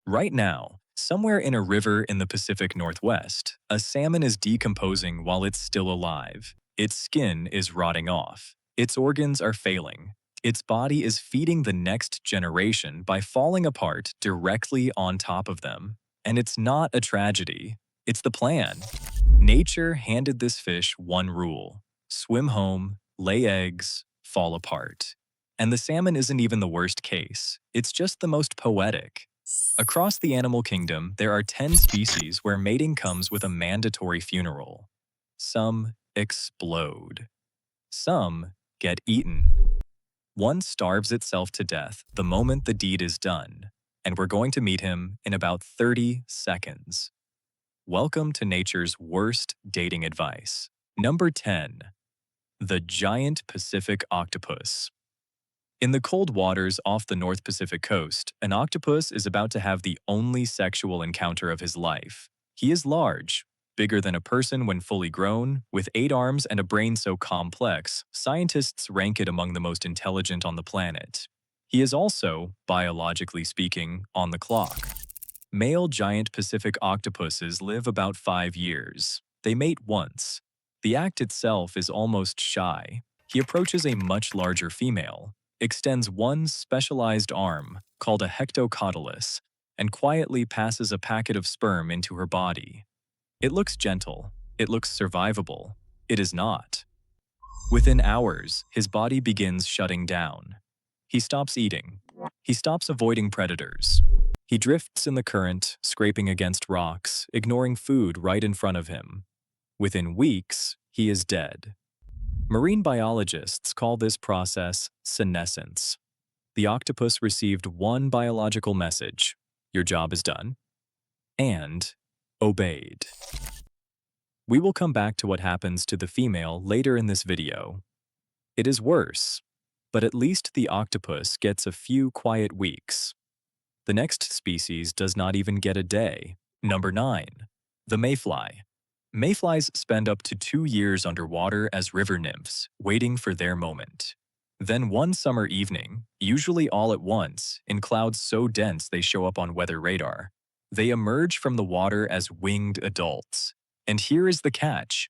Right now, somewhere in a river in the Pacific Northwest, a salmon is decomposing while it's still alive. Its skin is rotting off. Its organs are failing. Its body is feeding the next generation by falling apart directly on top of them. And it's not a tragedy. It's the plan. Nature handed this fish one rule: swim home, lay eggs, fall apart. And the salmon isn't even the worst case. It's just the most poetic. Across the animal kingdom, there are 10 species where mating comes with a mandatory funeral. Some explode. Some get eaten. One starves itself to death the moment the deed is done, and we're going to meet him in about 30 seconds. Welcome to nature's worst dating advice. Number 10. The Giant Pacific Octopus. In the cold waters off the North Pacific coast, an octopus is about to have the only sexual encounter of his life. He is large, bigger than a person when fully grown, with 8 arms and a brain so complex, scientists rank it among the most intelligent on the planet. He is also, biologically speaking, on the clock. Male giant Pacific octopuses live about 5 years. They mate once. The act itself is almost shy. He approaches a much larger female, extends one specialized arm, called a hectocotylus, and quietly passes a packet of sperm into her body. It looks gentle. It looks survivable. It is not. Within hours, his body begins shutting down. He stops eating. He stops avoiding predators. He drifts in the current, scraping against rocks, ignoring food right in front of him. Within weeks, he is dead. Marine biologists call this process senescence. The octopus received one biological message: your job is done, and obeyed. We will come back to what happens to the female later in this video. It is worse, but at least the octopus gets a few quiet weeks. The next species does not even get a day. Number 9. The mayfly. Mayflies spend up to 2 years underwater as river nymphs, waiting for their moment. Then one summer evening, usually all at once, in clouds so dense they show up on weather radar, they emerge from the water as winged adults. And here is the catch.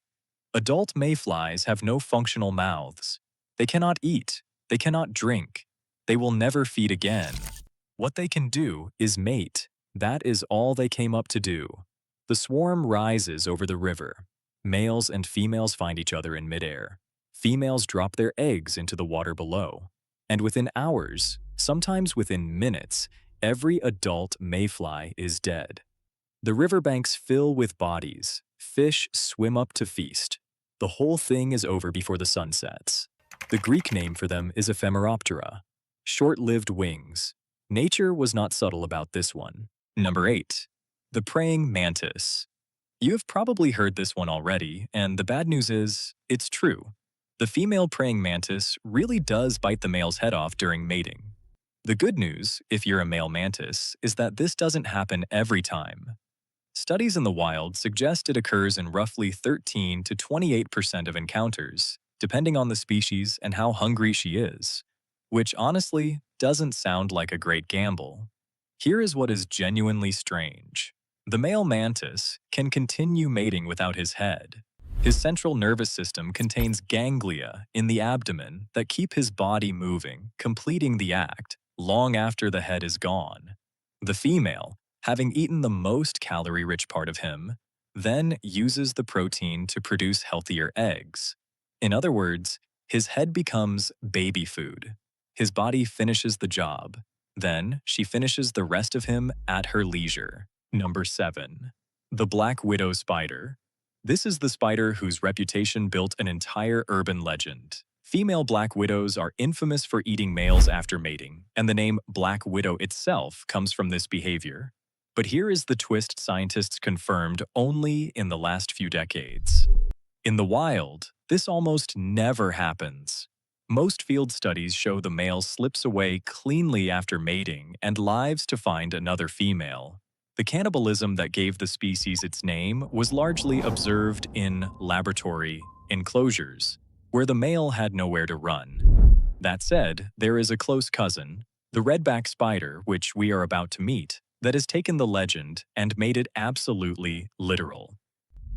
Adult mayflies have no functional mouths. They cannot eat. They cannot drink. They will never feed again. What they can do is mate. That is all they came up to do. The swarm rises over the river. Males and females find each other in midair. Females drop their eggs into the water below. And within hours, sometimes within minutes, every adult mayfly is dead. The riverbanks fill with bodies. Fish swim up to feast. The whole thing is over before the sun sets. The Greek name for them is ephemeroptera, short-lived wings. Nature was not subtle about this one. Number 8. The praying mantis. You have probably heard this one already, and the bad news is, it's true. The female praying mantis really does bite the male's head off during mating. The good news, if you're a male mantis, is that this doesn't happen every time. Studies in the wild suggest it occurs in roughly 13 to 28% of encounters, depending on the species and how hungry she is, which honestly doesn't sound like a great gamble. Here is what is genuinely strange. The male mantis can continue mating without his head. His central nervous system contains ganglia in the abdomen that keep his body moving, completing the act long after the head is gone. The female, having eaten the most calorie-rich part of him, then uses the protein to produce healthier eggs. In other words, his head becomes baby food. His body finishes the job. Then she finishes the rest of him at her leisure. Number 7. The black widow spider. This is the spider whose reputation built an entire urban legend. Female black widows are infamous for eating males after mating, and the name black widow itself comes from this behavior. But here is the twist scientists confirmed only in the last few decades. In the wild, this almost never happens. Most field studies show the male slips away cleanly after mating and lives to find another female. The cannibalism that gave the species its name was largely observed in laboratory enclosures, where the male had nowhere to run. That said, there is a close cousin, the redback spider, which we are about to meet, that has taken the legend and made it absolutely literal.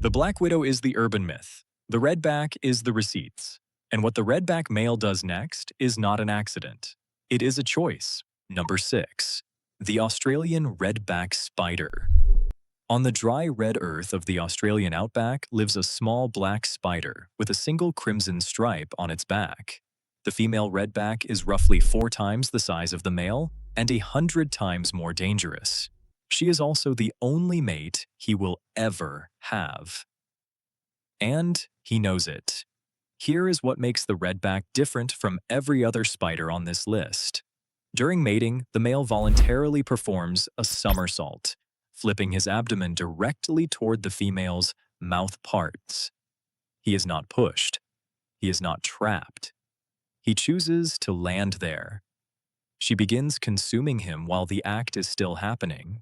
The black widow is the urban myth. The redback is the receipts. And what the redback male does next is not an accident. It is a choice. Number 6. The Australian Redback Spider. On the dry red earth of the Australian outback lives a small black spider with a single crimson stripe on its back. The female redback is roughly 4 times the size of the male and 100 times more dangerous. She is also the only mate he will ever have. And he knows it. Here is what makes the redback different from every other spider on this list. During mating, the male voluntarily performs a somersault, flipping his abdomen directly toward the female's mouth parts. He is not pushed. He is not trapped. He chooses to land there. She begins consuming him while the act is still happening.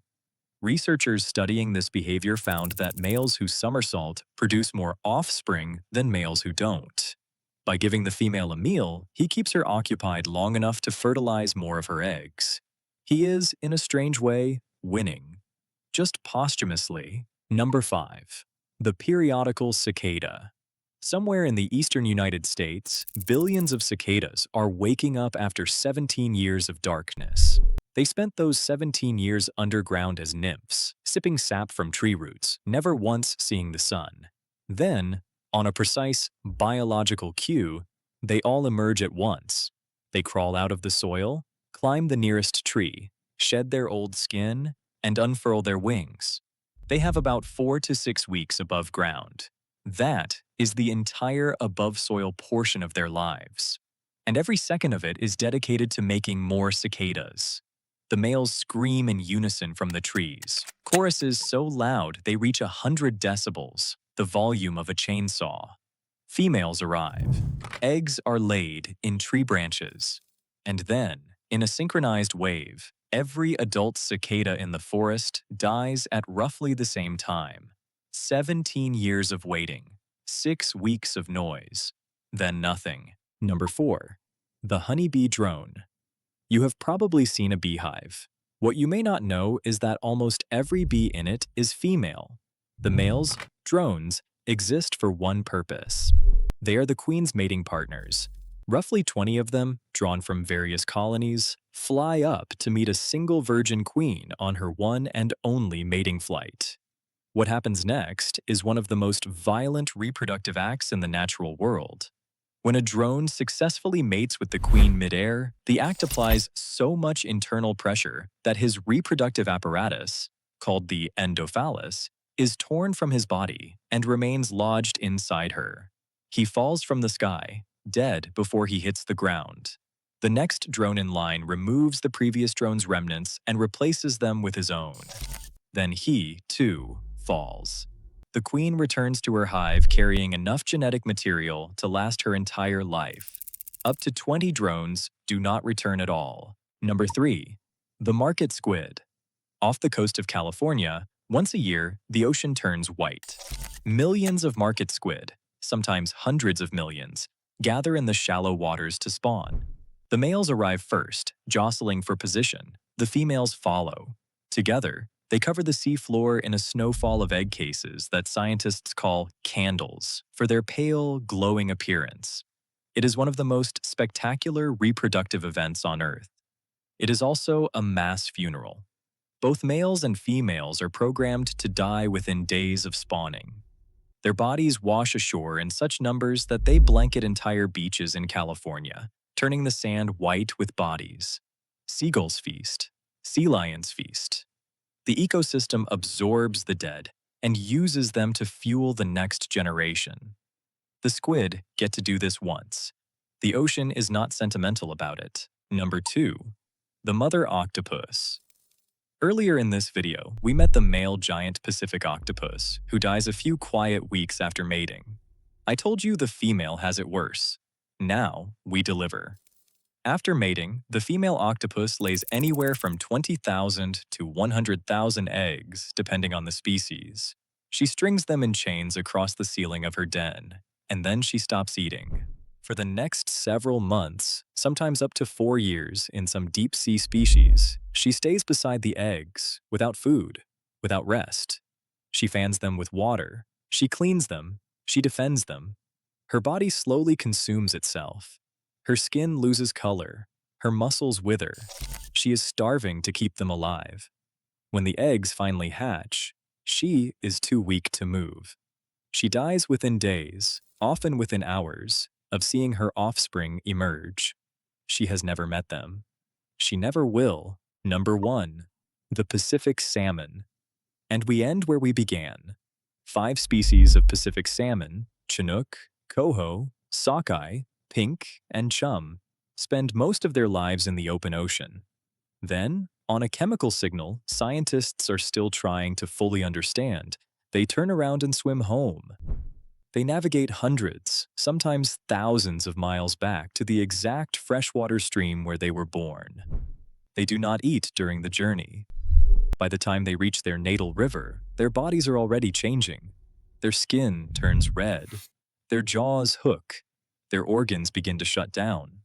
Researchers studying this behavior found that males who somersault produce more offspring than males who don't. By giving the female a meal, he keeps her occupied long enough to fertilize more of her eggs. He is, in a strange way, winning. Just posthumously. Number 5. The periodical cicada. Somewhere in the eastern United States, billions of cicadas are waking up after 17 years of darkness. They spent those 17 years underground as nymphs, sipping sap from tree roots, never once seeing the sun. Then, on a precise biological cue, they all emerge at once. They crawl out of the soil, climb the nearest tree, shed their old skin, and unfurl their wings. They have about 4 to 6 weeks above ground. That is the entire above-soil portion of their lives. And every second of it is dedicated to making more cicadas. The males scream in unison from the trees, choruses so loud they reach 100 decibels, the volume of a chainsaw. Females arrive. Eggs are laid in tree branches. And then, in a synchronized wave, every adult cicada in the forest dies at roughly the same time. 17 years of waiting, 6 weeks of noise, then nothing. Number 4. The honeybee drone. You have probably seen a beehive. What you may not know is that almost every bee in it is female. The males, drones, exist for one purpose. They are the queen's mating partners. Roughly 20 of them, drawn from various colonies, fly up to meet a single virgin queen on her one and only mating flight. What happens next is one of the most violent reproductive acts in the natural world. When a drone successfully mates with the queen midair, the act applies so much internal pressure that his reproductive apparatus, called the endophallus, is torn from his body and remains lodged inside her. He falls from the sky, dead before he hits the ground. The next drone in line removes the previous drone's remnants and replaces them with his own. Then he, too, falls. The queen returns to her hive carrying enough genetic material to last her entire life. Up to 20 drones do not return at all. Number 3. The market squid. Off the coast of California, once a year, the ocean turns white. Millions of market squid, sometimes hundreds of millions, gather in the shallow waters to spawn. The males arrive first, jostling for position. The females follow. Together, they cover the seafloor in a snowfall of egg cases that scientists call candles for their pale, glowing appearance. It is one of the most spectacular reproductive events on Earth. It is also a mass funeral. Both males and females are programmed to die within days of spawning. Their bodies wash ashore in such numbers that they blanket entire beaches in California, turning the sand white with bodies. Seagulls feast. Sea lions feast. The ecosystem absorbs the dead and uses them to fuel the next generation. The squid get to do this once. The ocean is not sentimental about it. Number 2. The mother octopus. Earlier in this video, we met the male giant Pacific octopus, who dies a few quiet weeks after mating. I told you the female has it worse. Now, we deliver. After mating, the female octopus lays anywhere from 20,000 to 100,000 eggs, depending on the species. She strings them in chains across the ceiling of her den, and then she stops eating. For the next several months, sometimes up to 4 years in some deep-sea species, she stays beside the eggs, without food, without rest. She fans them with water, she cleans them, she defends them. Her body slowly consumes itself. Her skin loses color, her muscles wither. She is starving to keep them alive. When the eggs finally hatch, she is too weak to move. She dies within days, often within hours, of seeing her offspring emerge. She has never met them. She never will. Number 1. The Pacific salmon. And we end where we began. 5 species of Pacific salmon, Chinook, coho, sockeye, pink, and chum, spend most of their lives in the open ocean. Then, on a chemical signal scientists are still trying to fully understand, they turn around and swim home. They navigate hundreds, sometimes thousands of miles back to the exact freshwater stream where they were born. They do not eat during the journey. By the time they reach their natal river, their bodies are already changing. Their skin turns red. Their jaws hook. Their organs begin to shut down.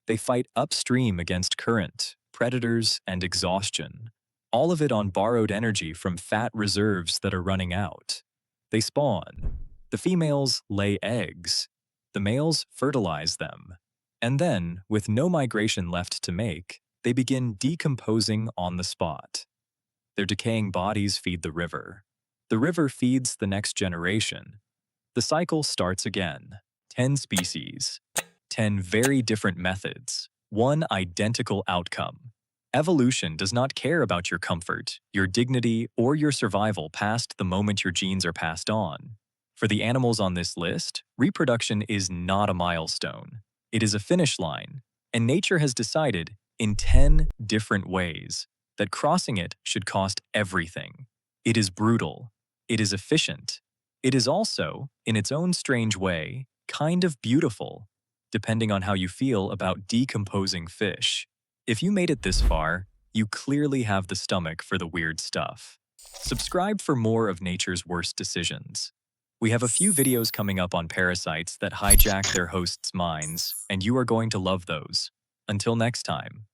They fight upstream against current, predators, and exhaustion. All of it on borrowed energy from fat reserves that are running out. They spawn. The females lay eggs. The males fertilize them. And then, with no migration left to make, they begin decomposing on the spot. Their decaying bodies feed the river. The river feeds the next generation. The cycle starts again. 10 species. 10 very different methods. One identical outcome. Evolution does not care about your comfort, your dignity, or your survival past the moment your genes are passed on. For the animals on this list, reproduction is not a milestone. It is a finish line, and nature has decided, in 10 different ways, that crossing it should cost everything. It is brutal. It is efficient. It is also, in its own strange way, kind of beautiful, depending on how you feel about decomposing fish. If you made it this far, you clearly have the stomach for the weird stuff. Subscribe for more of nature's worst decisions. We have a few videos coming up on parasites that hijack their hosts' minds, and you are going to love those. Until next time.